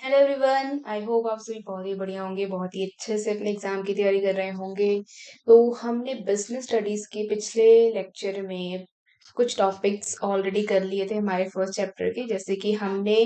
Hello everyone, I hope आप सभी बहुत ही बढ़िया होंगे, बहुत ही अच्छे से अपने एग्जाम की तैयारी कर रहे होंगे। तो हमने बिजनेस स्टडीज के पिछले लेक्चर में कुछ टॉपिक्स ऑलरेडी कर लिए थे हमारे फर्स्ट चैप्टर के, जैसे कि हमने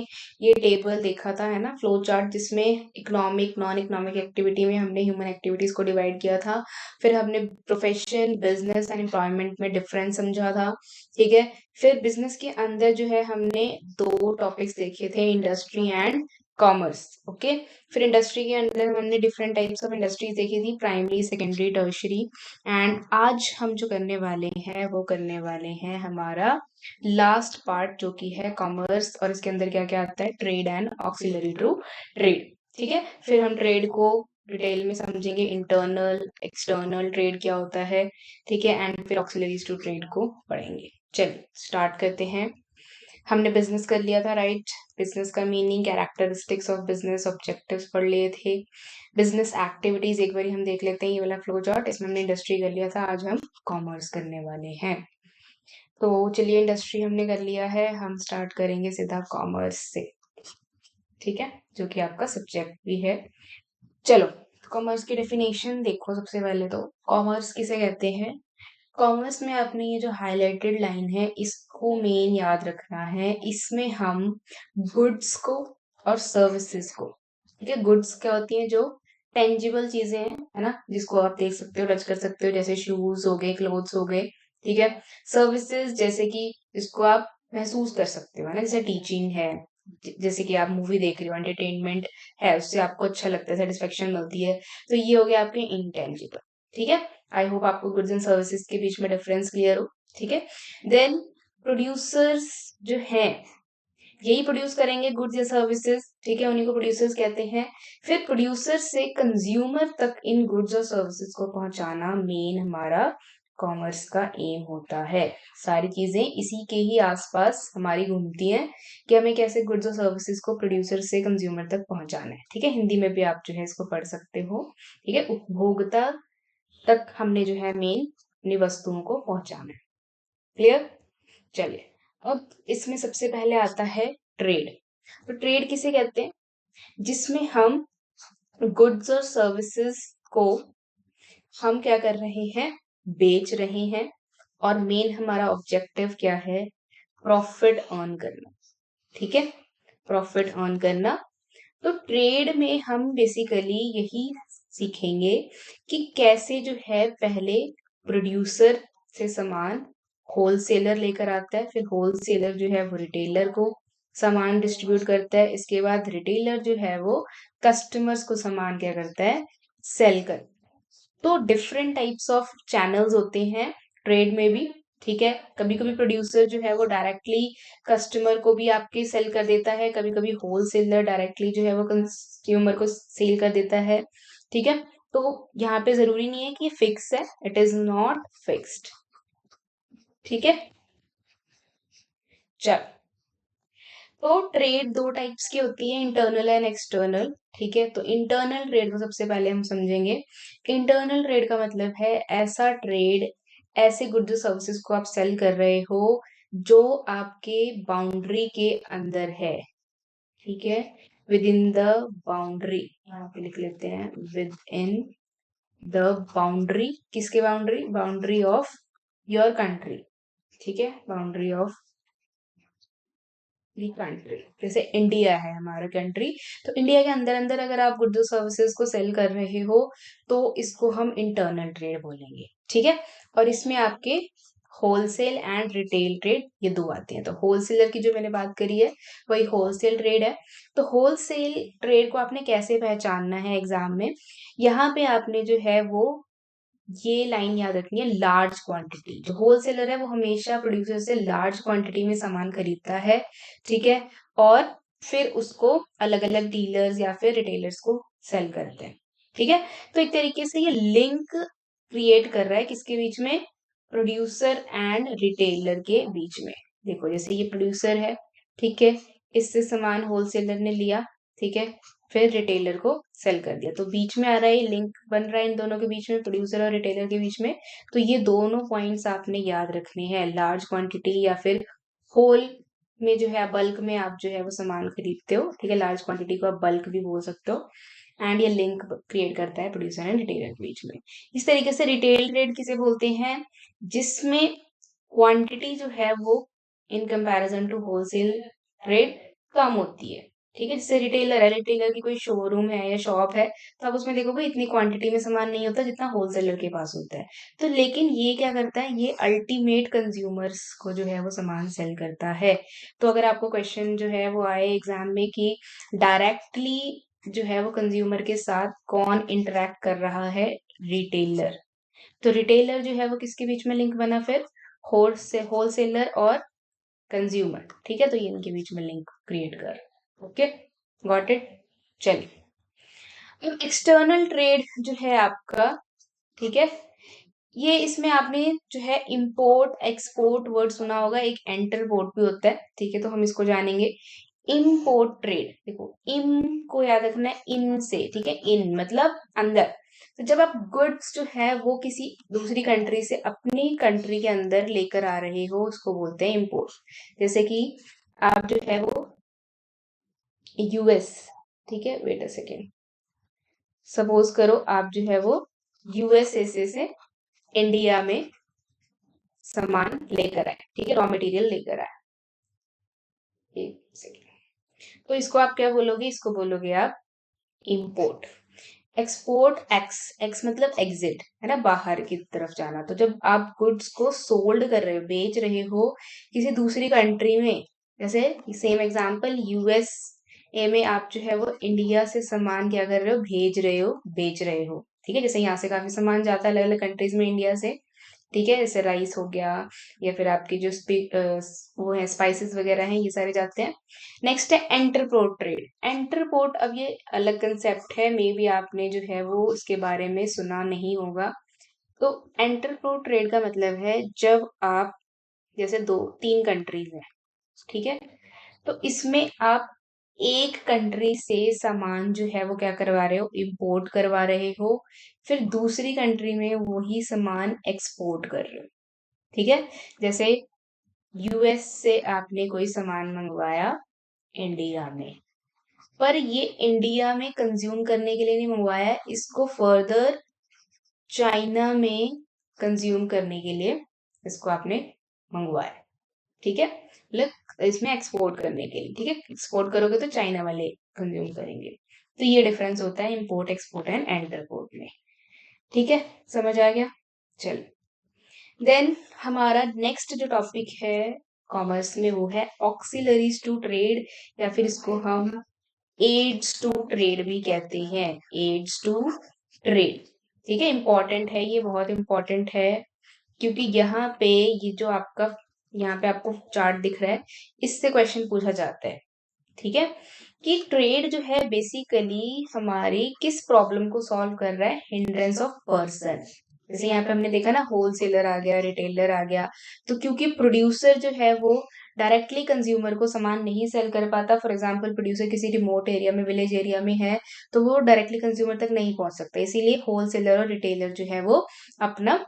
ये टेबल देखा था, है ना, फ्लो चार्ट, जिसमें इकोनॉमिक नॉन इकोनॉमिक एक्टिविटी में हमने ह्यूमन एक्टिविटीज को डिवाइड किया था। फिर हमने प्रोफेशन, बिजनेस एंड एम्प्लॉयमेंट में डिफरेंस समझा था। ठीक है। फिर बिजनेस के अंदर जो है हमने दो टॉपिक्स देखे थे, इंडस्ट्री एंड कॉमर्स। ओके। फिर इंडस्ट्री के अंदर हमने डिफरेंट टाइप्स ऑफ इंडस्ट्रीज देखी थी, प्राइमरी, सेकेंडरी, टर्शरी। एंड आज हम जो करने वाले हैं वो करने वाले हैं हमारा लास्ट पार्ट, जो कि है कॉमर्स, और इसके अंदर क्या क्या आता है, trade and auxiliary to trade. ठीक है। फिर हम ट्रेड को डिटेल में समझेंगे, इंटरनल एक्सटर्नल ट्रेड क्या होता है। ठीक है। एंड फिर ऑक्सिलरीज टू ट्रेड को पढ़ेंगे। चलिए स्टार्ट करते हैं। हमने बिजनेस कर लिया था, राइट। बिजनेस का meaning, characteristics of business, objectives पढ़ लिए थे। बिजनेस एक्टिविटीज एक बार हम देख लेते हैं, ये वाला फ्लो चार्ट, इसमें हमने इंडस्ट्री कर लिया था, आज हम कॉमर्स करने वाले हैं। तो चलिए, इंडस्ट्री हमने कर लिया है, हम स्टार्ट करेंगे सीधा कॉमर्स से। ठीक है, जो कि आपका सब्जेक्ट भी है। चलो, कॉमर्स की डेफिनेशन देखो। सबसे पहले तो कॉमर्स किसे कहते हैं। कॉमर्स में आपने ये जो हाइलाइटेड लाइन है, इसको मेन याद रखना है। इसमें हम गुड्स को और सर्विसेज को, ठीक है, गुड्स क्या होती हैं, जो टेंजिबल चीजें हैं, है ना, जिसको आप देख सकते हो, टच कर सकते हो, जैसे शूज हो गए, क्लोथ्स हो गए। ठीक है। सर्विसेज जैसे कि जिसको आप महसूस कर सकते हो, है ना, जैसे टीचिंग है, जैसे कि आप मूवी देख रहे हो, एंटरटेनमेंट है, उससे आपको अच्छा लगता है, सेटिस्फेक्शन मिलती है। तो ये हो गया आपके इंटेंजिबल। ठीक है। आई होप आपको गुड्स एंड सर्विसेज के बीच में डिफरेंस क्लियर हो। ठीक है। देन प्रोड्यूसर्स जो हैं, यही प्रोड्यूस करेंगे गुड्स या सर्विसेज। ठीक है, उन्हीं को प्रोड्यूसर्स कहते हैं। फिर प्रोड्यूसर से कंज्यूमर तक इन गुड्स और सर्विसेज को पहुंचाना मेन हमारा कॉमर्स का एम होता है। सारी चीजें इसी के ही आसपास हमारी घूमती हैं कि हमें कैसे गुड्स और सर्विसेज को प्रोड्यूसर से कंज्यूमर तक पहुंचाना है। ठीक है, हिंदी में भी आप जो है इसको पढ़ सकते हो। ठीक है, उपभोक्ता तक हमने जो है मेन अपनी वस्तुओं को पहुंचाना है। क्लियर। चलिए, अब इसमें सबसे पहले आता है ट्रेड। तो ट्रेड किसे कहते हैं, जिसमें हम गुड्स और सर्विसेज को हम क्या कर रहे हैं, बेच रहे हैं, और मेन हमारा ऑब्जेक्टिव क्या है, प्रॉफिट अर्न करना। ठीक है, प्रॉफिट अर्न करना। तो ट्रेड में हम बेसिकली यही सीखेंगे कि कैसे जो है, पहले प्रोड्यूसर से सामान होलसेलर लेकर आता है, फिर होलसेलर जो है वो रिटेलर को सामान डिस्ट्रीब्यूट करता है, इसके बाद रिटेलर जो है वो कस्टमर्स को सामान क्या करता है, सेल कर। तो डिफरेंट टाइप्स ऑफ चैनल्स होते हैं ट्रेड में भी। ठीक है, कभी कभी प्रोड्यूसर जो है वो डायरेक्टली कस्टमर को भी आपके सेल कर देता है, कभी कभी होलसेलर डायरेक्टली जो है वो कंज्यूमर को सेल कर देता है। ठीक है। तो यहाँ पे जरूरी नहीं है कि ये फिक्स है, इट इज नॉट फिक्स्ड। ठीक है। चल, तो ट्रेड दो टाइप्स की होती है, इंटरनल एंड एक्सटर्नल। ठीक है, तो इंटरनल ट्रेड को सबसे पहले हम समझेंगे कि इंटरनल ट्रेड का मतलब है ऐसा ट्रेड, ऐसे गुड्स सर्विसेज को आप सेल कर रहे हो जो आपके बाउंड्री के अंदर है। ठीक है, विद इन द बाउंड्री, यहाँ पे लिख लेते हैं, विद इन द बाउंड्री, किसके boundary, boundary of your country. ठीक है, बाउंड्री ऑफ कंट्री, जैसे इंडिया है हमारा कंट्री, तो इंडिया के अंदर अंदर अगर आप गुड्स सर्विसेज को सेल कर रहे हो तो इसको हम इंटरनल ट्रेड बोलेंगे। ठीक है, और इसमें आपके होलसेल एंड रिटेल ट्रेड ये दो आते हैं। तो होलसेलर की जो मैंने बात करी है वही होलसेल ट्रेड है। तो होलसेल ट्रेड को आपने कैसे पहचानना है एग्जाम में, यहाँ पे आपने जो है वो ये लाइन याद रखनी है, लार्ज क्वांटिटी। जो होलसेलर है वो हमेशा प्रोड्यूसर से लार्ज क्वांटिटी में सामान खरीदता है। ठीक है, और फिर उसको अलग अलग डीलर्स या फिर रिटेलर्स को सेल करते हैं। ठीक है, तो एक तरीके से ये लिंक क्रिएट कर रहा है किसके बीच में, प्रोड्यूसर एंड रिटेलर के बीच में। देखो, जैसे ये प्रोड्यूसर है, ठीक है, इससे सामान होलसेलर ने लिया, ठीक है, फिर रिटेलर को सेल कर दिया, तो बीच में आ रहा है, लिंक बन रहा है इन दोनों के बीच में, प्रोड्यूसर और रिटेलर के बीच में। तो ये दोनों पॉइंट्स आपने याद रखने हैं, लार्ज क्वांटिटी या फिर होल में जो है बल्क में आप जो है वो सामान खरीदते हो, ठीक है, लार्ज क्वांटिटी को आप बल्क भी बोल सकते हो। एंड ये लिंक क्रिएट करता है प्रोड्यूसर एंड रिटेलर के बीच में। इस तरीके से रिटेल ट्रेड किसे बोलते हैं, जिसमें क्वांटिटी जो है वो in comparison to wholesale trade कम होती है, ठीक है। जैसे रिटेलर है, रिटेलर की कोई शोरूम है या शॉप है, तो आप उसमें देखोगे इतनी क्वांटिटी में सामान नहीं होता जितना होलसेलर के पास होता है। तो लेकिन ये क्या करता है, ये अल्टीमेट कंज्यूमर्स को जो है वो सामान सेल करता है। तो अगर आपको क्वेश्चन जो है वो आए एग्जाम में कि डायरेक्टली जो है वो कंज्यूमर के साथ कौन इंटरेक्ट कर रहा है, रिटेलर। तो रिटेलर जो है वो किसके बीच में लिंक बना फिर, होलसेलर और कंज्यूमर, ठीक है। तो ये इनके बीच में लिंक क्रिएट कर, ओके, गॉट इट। चलिए, अब एक्सटर्नल ट्रेड जो है आपका, ठीक है, ये इसमें आपने जो है इंपोर्ट एक्सपोर्ट वर्ड सुना होगा, एक एंटरपोर्ट भी होता है, ठीक है। तो हम इसको जानेंगे। इम्पोर्ट ट्रेड, देखो इम को याद रखना है, इन से, ठीक है, इन मतलब अंदर। तो जब आप गुड्स जो है वो किसी दूसरी कंट्री से अपनी कंट्री के अंदर लेकर आ रहे हो, उसको बोलते हैं इम्पोर्ट। जैसे कि आप जो है वो यूएस, ठीक है, वेट अ सेकेंड, सपोज करो आप जो है वो यूएसए से इंडिया में सामान लेकर आए, ठीक है, रॉ मटेरियल लेकर आए। एक सेकेंड, तो इसको आप क्या बोलोगे, इसको बोलोगे आप इंपोर्ट। एक्सपोर्ट, एक्स एक्स मतलब एग्जिट, है ना, बाहर की तरफ जाना। तो जब आप गुड्स को सोल्ड कर रहे हो, बेच रहे हो किसी दूसरी कंट्री में, जैसे सेम एग्जांपल यूएस ए में आप जो है वो इंडिया से सामान क्या कर रहे हो, भेज रहे हो, बेच रहे हो, ठीक है। जैसे यहाँ से काफी सामान जाता है अलग अलग कंट्रीज में इंडिया से, ठीक है, जैसे राइस हो गया, या फिर आपकी जो वो है स्पाइसेस वगैरह हैं, ये सारे जाते हैं। नेक्स्ट है एंटरपोर्ट ट्रेड। एंटरपोर्ट, अब ये अलग कंसेप्ट है, मे बी आपने जो है वो उसके बारे में सुना नहीं होगा। तो एंटरपोर्ट ट्रेड का मतलब है जब आप, जैसे दो तीन कंट्रीज हैं, ठीक है, तो इसमें आप एक कंट्री से सामान जो है वो क्या करवा रहे हो, इंपोर्ट करवा रहे हो, फिर दूसरी कंट्री में वही सामान एक्सपोर्ट कर रहे हो, ठीक है। जैसे यूएस से आपने कोई सामान मंगवाया इंडिया में, पर ये इंडिया में कंज्यूम करने के लिए नहीं मंगवाया है, इसको फर्दर चाइना में कंज्यूम करने के लिए इसको आपने मंगवाया, ठीक है, मतलब इसमें एक्सपोर्ट करने के लिए, ठीक है। एक्सपोर्ट करोगे तो चाइना वाले कंज्यूम करेंगे। तो ये डिफरेंस होता है इंपोर्ट एक्सपोर्ट एंड एंटरपोर्ट में, ठीक है, समझ आ गया। चल, देन हमारा नेक्स्ट जो टॉपिक है कॉमर्स में, वो है ऑक्सिलरीज टू ट्रेड, या फिर इसको हम एड्स टू ट्रेड भी कहते हैं, एड्स टू ट्रेड, ठीक है। इंपॉर्टेंट है, ये बहुत इंपॉर्टेंट है, क्योंकि यहाँ पे ये जो आपका, यहाँ पे आपको चार्ट दिख रहा है, इससे क्वेश्चन पूछा जाता है, ठीक है, कि ट्रेड जो है बेसिकली हमारी किस प्रॉब्लम को सॉल्व कर रहा है, हिंड्रेंस ऑफ पर्सन। जैसे यहाँ पे हमने देखा ना, होलसेलर आ गया, रिटेलर आ गया। तो क्योंकि प्रोड्यूसर जो है वो डायरेक्टली कंज्यूमर को सामान नहीं सेल कर पाता, फॉर एग्जांपल प्रोड्यूसर किसी रिमोट एरिया में, विलेज एरिया में है, तो वो डायरेक्टली कंज्यूमर तक नहीं पहुंच सकता, इसीलिए होलसेलर और रिटेलर जो है वो अपना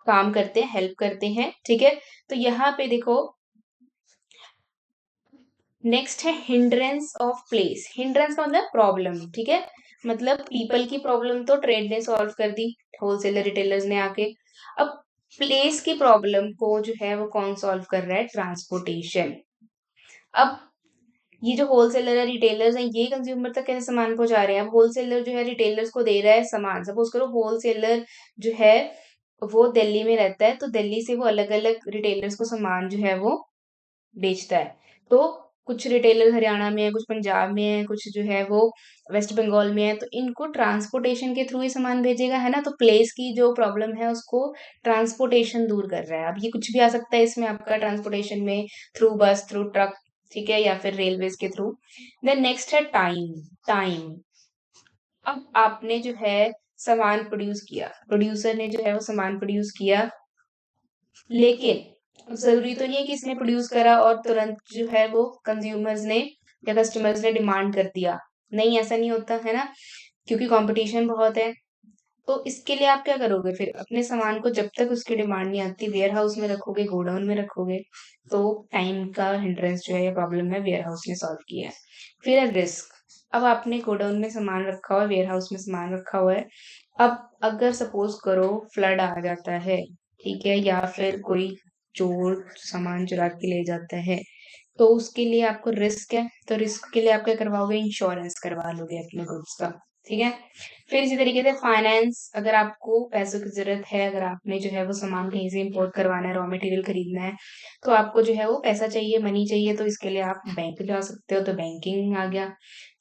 काम करते हैं, हेल्प करते हैं, ठीक है। तो यहाँ पे देखो, नेक्स्ट है हिंड्रेंस ऑफ प्लेस। हिंड्रेंस का मतलब प्रॉब्लम, ठीक है, मतलब पीपल की प्रॉब्लम तो ट्रेड ने सॉल्व कर दी, होलसेलर रिटेलर्स ने आके। अब प्लेस की प्रॉब्लम को जो है वो कौन सॉल्व कर रहा है, ट्रांसपोर्टेशन। अब ये जो होलसेलर है, रिटेलर्स हैं, ये कंज्यूमर तक कैसे सामान पहुंचा रहे हैं। अब होलसेलर जो है रिटेलर्स को दे रहा है सामान, सपोज करो होलसेलर जो है वो दिल्ली में रहता है, तो दिल्ली से वो अलग अलग रिटेलर्स को सामान जो है वो बेचता है। तो कुछ रिटेलर हरियाणा में है, कुछ पंजाब में है, कुछ जो है वो वेस्ट बंगाल में है, तो इनको ट्रांसपोर्टेशन के थ्रू ही सामान भेजेगा, है ना। तो प्लेस की जो प्रॉब्लम है उसको ट्रांसपोर्टेशन दूर कर रहा है। अब ये कुछ भी आ सकता है इसमें आपका ट्रांसपोर्टेशन में, थ्रू बस, थ्रू ट्रक, ठीक है, या फिर रेलवेज के थ्रू। देन नेक्स्ट है टाइम। टाइम, अब आपने जो है सामान प्रोड्यूस किया, प्रोड्यूसर ने जो है वो सामान प्रोड्यूस किया, लेकिन अब जरूरी तो नहीं है कि इसने प्रोड्यूस करा और तुरंत जो है वो कंज्यूमर्स ने या कस्टमर्स ने डिमांड कर दिया, नहीं, ऐसा नहीं होता है ना, क्योंकि कंपटीशन बहुत है। तो इसके लिए आप क्या करोगे? फिर अपने सामान को जब तक उसकी डिमांड नहीं आती वेयर हाउस में रखोगे, गोडाउन में रखोगे। तो टाइम का हिंड्रेंस जो है या प्रॉब्लम है वेयर हाउस ने सॉल्व किया है। फिर है रिस्क। अब आपने गोडाउन में सामान रखा हुआ है, वेयर हाउस में सामान रखा हुआ है। अब अगर सपोज करो फ्लड आ जाता है, ठीक है, या फिर कोई चोर सामान चुरा के ले जाता है, तो उसके लिए आपको रिस्क है। तो रिस्क के लिए आप क्या करवाओगे? इंश्योरेंस करवा लोगे अपने गुड्स का। ठीक है। फिर इसी तरीके से फाइनेंस, अगर आपको पैसों की जरूरत है, अगर आपने जो है वो सामान कहीं से इंपोर्ट करवाना है, रॉ मटेरियल खरीदना है, तो आपको जो है वो पैसा चाहिए, मनी चाहिए, तो इसके लिए आप बैंक जा सकते हो, तो बैंकिंग आ गया।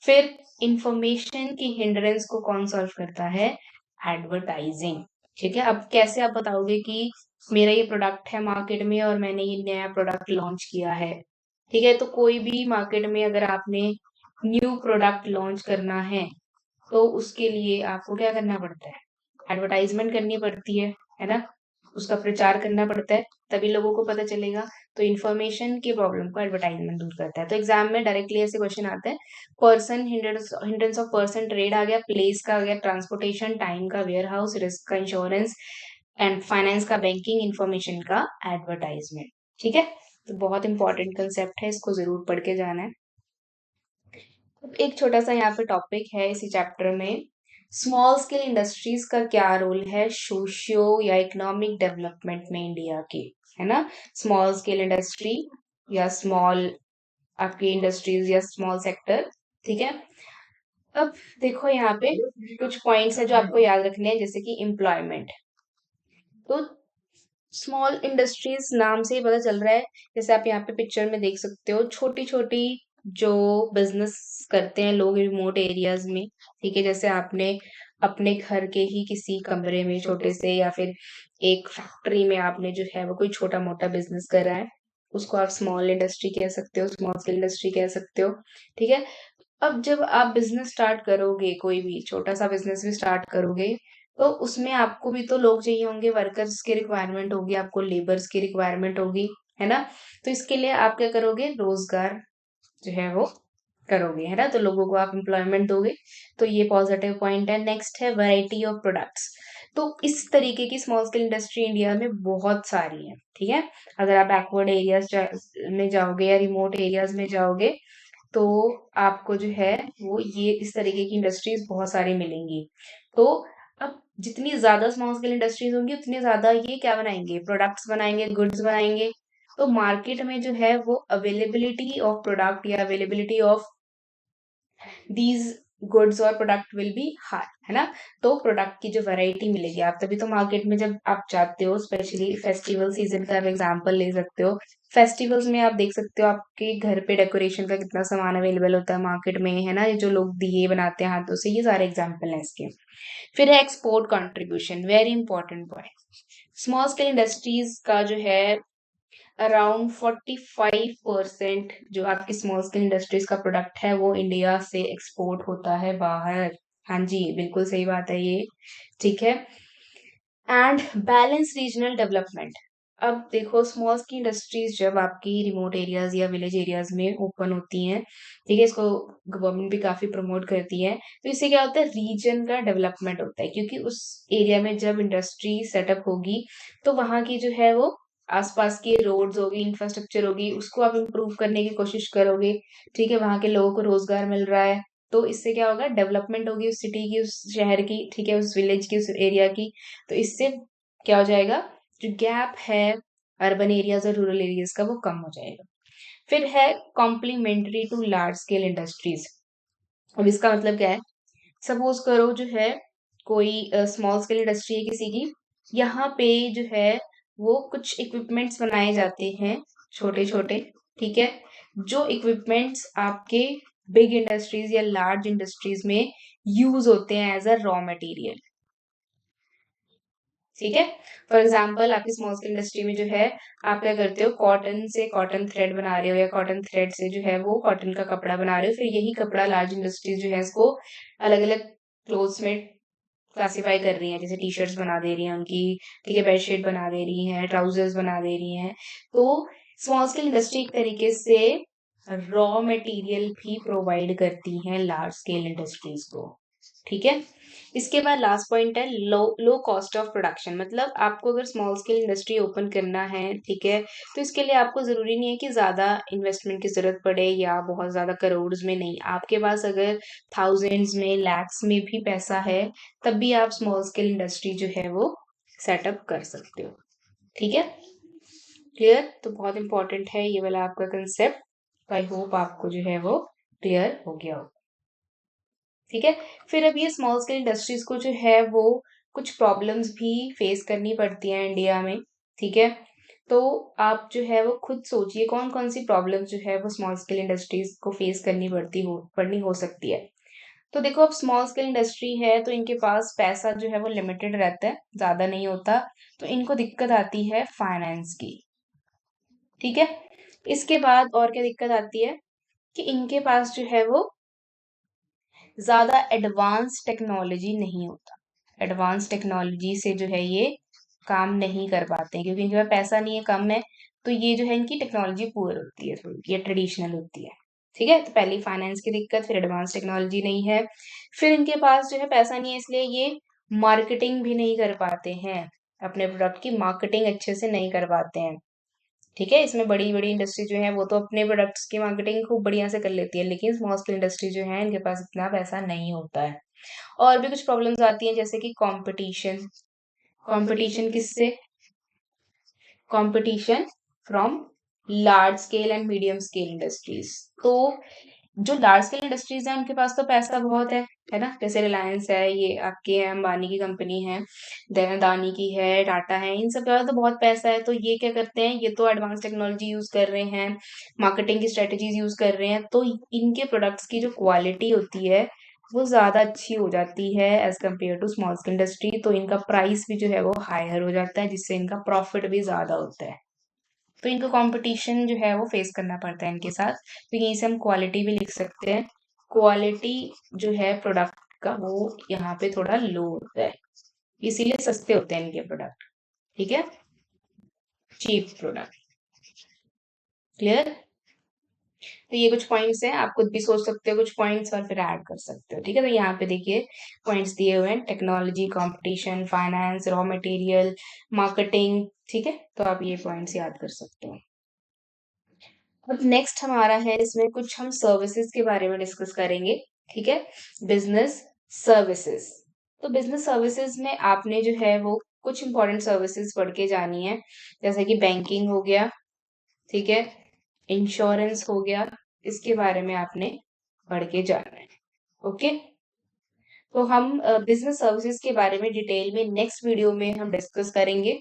फिर इंफॉर्मेशन की हिंड्रेंस को कौन सॉल्व करता है? एडवर्टाइजिंग। ठीक है। अब कैसे आप बताओगे कि मेरा ये प्रोडक्ट है मार्केट में और मैंने ये नया प्रोडक्ट लॉन्च किया है? ठीक है। तो कोई भी मार्केट में अगर आपने न्यू प्रोडक्ट लॉन्च करना तो उसके लिए आपको क्या करना पड़ता है? एडवर्टाइजमेंट करनी पड़ती है ना? उसका प्रचार करना पड़ता है, तभी लोगों को पता चलेगा। तो इन्फॉर्मेशन की प्रॉब्लम को एडवर्टाइजमेंट दूर करता है। तो एग्जाम में डायरेक्टली ऐसे क्वेश्चन आते हैं। Person, hindrance of person trade आ गया, प्लेस का आ गया, ट्रांसपोर्टेशन, टाइम का वेयर हाउस, रिस्क का इंश्योरेंस, एंड फाइनेंस का बैंकिंग, इन्फॉर्मेशन का एडवर्टाइजमेंट। ठीक है। तो बहुत इंपॉर्टेंट कंसेप्ट है, इसको जरूर पढ़ के जाना है। एक छोटा सा यहाँ पे टॉपिक है इसी चैप्टर में, स्मॉल स्केल इंडस्ट्रीज का क्या रोल है सोशियो या इकोनॉमिक डेवलपमेंट में इंडिया के, है ना? स्मॉल स्केल इंडस्ट्री या स्मॉल आपकी इंडस्ट्रीज या स्मॉल सेक्टर। ठीक है। अब देखो यहाँ पे कुछ पॉइंट्स है जो आपको याद रखने हैं, जैसे कि एम्प्लॉयमेंट। तो स्मॉल इंडस्ट्रीज नाम से ही पता चल रहा है, जैसे आप यहाँ पे पिक्चर में देख सकते हो, छोटी छोटी जो बिजनेस करते हैं लोग रिमोट एरियाज में। ठीक है। जैसे आपने अपने घर के ही किसी कमरे में छोटे से, या फिर एक फैक्ट्री में आपने जो है वो कोई छोटा मोटा बिजनेस करा है, उसको आप स्मॉल इंडस्ट्री कह सकते हो, स्मॉल स्केल इंडस्ट्री कह सकते हो। ठीक है। अब जब आप बिजनेस स्टार्ट करोगे, कोई भी छोटा सा बिजनेस भी स्टार्ट करोगे, तो उसमें आपको भी तो लोग चाहिए होंगे, वर्कर्स की रिक्वायरमेंट होगी, आपको लेबर्स की रिक्वायरमेंट होगी, है ना? तो इसके लिए आप क्या करोगे? रोजगार जो है वो करोगे, है ना? तो लोगों को आप एम्प्लॉयमेंट दोगे। तो ये पॉजिटिव पॉइंट है। नेक्स्ट है वैरायटी ऑफ प्रोडक्ट्स। तो इस तरीके की स्मॉल स्केल इंडस्ट्री इंडिया में बहुत सारी है। ठीक है। अगर आप बैकवर्ड एरियाज में जाओगे या रिमोट एरियाज में जाओगे, तो आपको जो है वो ये इस तरीके की इंडस्ट्रीज बहुत सारी मिलेंगी। तो अब जितनी ज्यादा स्मॉल स्केल इंडस्ट्रीज होंगी, उतनी ज्यादा ये क्या बनाएंगे? प्रोडक्ट्स बनाएंगे, गुड्स बनाएंगे। तो मार्केट में जो है वो अवेलेबिलिटी ऑफ प्रोडक्ट या अवेलेबिलिटी ऑफ दीज गुड्स और प्रोडक्ट विल बी हाई, है ना? तो प्रोडक्ट की जो वैरायटी मिलेगी आप, तभी तो मार्केट में जब आप जाते हो, स्पेशली फेस्टिवल सीजन का आप एग्जांपल ले सकते हो। फेस्टिवल्स में आप देख सकते हो आपके घर पे डेकोरेशन का कितना सामान अवेलेबल होता है मार्केट में, है ना? ये जो लोग दिए बनाते हैं हाथों से, ये सारे एग्जाम्पल हैं इसके। फिर है export contribution, very important point. Small scale industries का जो है अराउंड 45% जो आपकी स्मॉल स्केल इंडस्ट्रीज का प्रोडक्ट है वो इंडिया से एक्सपोर्ट होता है बाहर। हाँ जी, बिल्कुल सही बात है ये। ठीक है। And balance regional development. अब देखो, स्मॉल स्केल इंडस्ट्रीज जब आपकी रिमोट एरियाज या विलेज एरियाज में ओपन होती हैं, ठीक है, इसको गवर्नमेंट भी काफी प्रमोट करती है। तो इससे क्या होता है? रीजन का डेवलपमेंट होता है, क्योंकि उस एरिया में जब इंडस्ट्री सेटअप होगी, तो वहां की जो है वो आसपास की रोड्स होगी, इंफ्रास्ट्रक्चर होगी, उसको आप इम्प्रूव करने की कोशिश करोगे। ठीक है। वहां के लोगों को रोजगार मिल रहा है, तो इससे क्या होगा? डेवलपमेंट होगी उस सिटी की, उस शहर की, ठीक है, उस विलेज की, उस एरिया की। तो इससे क्या हो जाएगा? जो गैप है अर्बन एरियाज और रूरल एरियाज का, वो कम हो जाएगा। फिर है complementary to large scale industries. अब इसका मतलब क्या है? सपोज करो जो है कोई स्मॉल स्केल इंडस्ट्री है किसी की, यहाँ पे जो है वो कुछ इक्विपमेंट्स बनाए जाते हैं छोटे छोटे। ठीक है। जो इक्विपमेंट्स आपके बिग इंडस्ट्रीज या लार्ज इंडस्ट्रीज में यूज होते हैं एज अ रॉ मटेरियल। ठीक है। फॉर एग्जाम्पल, आपकी स्मॉल स्केल इंडस्ट्री में जो है आप क्या करते हो? कॉटन से कॉटन थ्रेड बना रहे हो, या कॉटन थ्रेड से जो है वो कॉटन का कपड़ा बना रहे हो। फिर यही कपड़ा लार्ज इंडस्ट्रीज जो है इसको अलग अलग क्लोथ्स में क्लासिफाई कर रही हैं, जैसे टी शर्ट्स बना दे रही हैं उनकी, ठीक है, बेडशीट बना दे रही हैं, ट्राउजर्स बना दे रही हैं। तो स्मॉल स्केल इंडस्ट्री एक तरीके से रॉ मटेरियल भी प्रोवाइड करती हैं लार्ज स्केल इंडस्ट्रीज को। ठीक है। इसके बाद लास्ट पॉइंट है लो लो कॉस्ट ऑफ प्रोडक्शन। मतलब आपको अगर स्मॉल स्केल इंडस्ट्री ओपन करना है, ठीक है, तो इसके लिए आपको जरूरी नहीं है कि ज्यादा इन्वेस्टमेंट की जरूरत पड़े या बहुत ज्यादा करोड़ में। नहीं, आपके पास अगर थाउजेंड्स में लैक्स में भी पैसा है, तब भी आप स्मॉल स्केल इंडस्ट्री जो है वो सेटअप कर सकते हो। ठीक है, क्लियर? तो बहुत इंपॉर्टेंट है ये वाला आपका कंसेप्ट। आई होप आपको जो है वो क्लियर हो गया हो। ठीक है, फिर अब ये स्मॉल स्केल इंडस्ट्रीज को जो है वो कुछ प्रॉब्लम्स भी फेस करनी पड़ती हैं इंडिया में। ठीक है, तो आप जो है वो खुद सोचिए कौन कौन सी प्रॉब्लम्स जो है वो स्मॉल स्केल इंडस्ट्रीज को फेस पड़नी हो सकती है। तो देखो, अब स्मॉल स्केल इंडस्ट्री है तो इनके पास पैसा जो है वो लिमिटेड रहता है, ज्यादा नहीं होता। तो इनको दिक्कत आती है फाइनेंस की। ठीक है, इसके बाद और क्या दिक्कत आती है कि इनके पास जो है वो ज्यादा एडवांस टेक्नोलॉजी नहीं होता। एडवांस टेक्नोलॉजी से जो है ये काम नहीं कर पाते हैं, क्योंकि इनके पास पैसा नहीं है, कम है। तो ये जो है इनकी टेक्नोलॉजी पुअर होती है, थोड़ी ये ट्रेडिशनल होती है। ठीक है, तो पहली फाइनेंस की दिक्कत, फिर एडवांस टेक्नोलॉजी नहीं है, फिर इनके पास जो है पैसा नहीं है, इसलिए ये मार्केटिंग भी नहीं कर पाते हैं। अपने प्रोडक्ट की मार्केटिंग अच्छे से नहीं कर पाते हैं। ठीक है, इसमें बड़ी बड़ी इंडस्ट्री जो है वो तो अपने प्रोडक्ट्स की मार्केटिंग खूब बढ़िया से कर लेती है, लेकिन स्मॉल स्केल इंडस्ट्री जो है इनके पास इतना पैसा नहीं होता है। और भी कुछ प्रॉब्लम्स आती हैं, जैसे कि कंपटीशन। कंपटीशन किससे? Competition from large scale and medium scale industries. तो जो लार्ज स्केल इंडस्ट्रीज है उनके पास तो पैसा बहुत है ना। जैसे रिलायंस है, ये आपके अंबानी की कंपनी है, देन अदानी की है, टाटा है, इन सब के पास तो बहुत पैसा है। तो ये क्या करते हैं, ये तो एडवांस टेक्नोलॉजी यूज कर रहे हैं, मार्केटिंग की स्ट्रेटेजीज यूज कर रहे हैं, तो इनके प्रोडक्ट्स की जो क्वालिटी होती है वो ज्यादा अच्छी हो जाती है as compare to small scale industry. तो इनका प्राइस भी जो है वो हायर हो जाता है, जिससे इनका प्रॉफिट भी ज्यादा होता है। तो इनको कंपटीशन जो है वो फेस करना पड़ता है इनके साथ। तो यहीं से हम क्वालिटी भी लिख सकते हैं। क्वालिटी जो है प्रोडक्ट का वो यहाँ पे थोड़ा लो होता है, इसीलिए सस्ते होते हैं इनके प्रोडक्ट। ठीक है, चीप प्रोडक्ट। क्लियर? तो ये कुछ पॉइंट्स हैं, आप खुद भी सोच सकते हो कुछ पॉइंट्स और फिर ऐड कर सकते हो। ठीक है, तो यहाँ पे देखिए पॉइंट्स दिए हुए हैं, technology, competition, finance, raw material, marketing. ठीक है, तो आप ये पॉइंट्स याद कर सकते हो। अब नेक्स्ट हमारा है, इसमें कुछ हम सर्विसेज के बारे में डिस्कस करेंगे। ठीक है, बिजनेस सर्विसेज। तो बिजनेस सर्विसेज में आपने जो है वो कुछ इंपॉर्टेंट सर्विसेज पढ़ के जानी है, जैसे कि बैंकिंग हो गया, ठीक है, इंश्योरेंस हो गया, इसके बारे में आपने पढ़ के जाना है। ओके, तो हम बिजनेस सर्विसेज के बारे में डिटेल में नेक्स्ट वीडियो में हम डिस्कस करेंगे।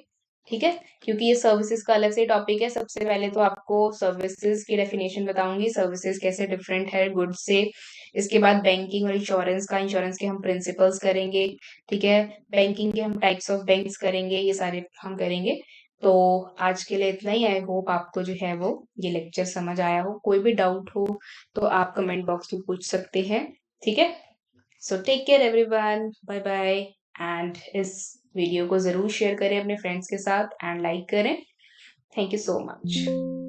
ठीक है, क्योंकि ये सर्विसेज का अलग से टॉपिक है। सबसे पहले तो आपको सर्विसेज की डेफिनेशन बताऊंगी, सर्विसेज कैसे डिफरेंट है गुड्स से। इसके बाद बैंकिंग और इंश्योरेंस के हम प्रिंसिपल्स करेंगे। ठीक है, बैंकिंग के हम टाइप्स ऑफ बैंक्स करेंगे, ये सारे हम करेंगे। तो आज के लिए इतना ही। आई होप आपको जो है वो ये लेक्चर समझ आया हो। कोई भी डाउट हो तो आप कमेंट बॉक्स में पूछ सकते हैं। ठीक है, so take care everyone, bye bye. And इस वीडियो को जरूर शेयर करें अपने फ्रेंड्स के साथ एंड लाइक करें। Thank you so much.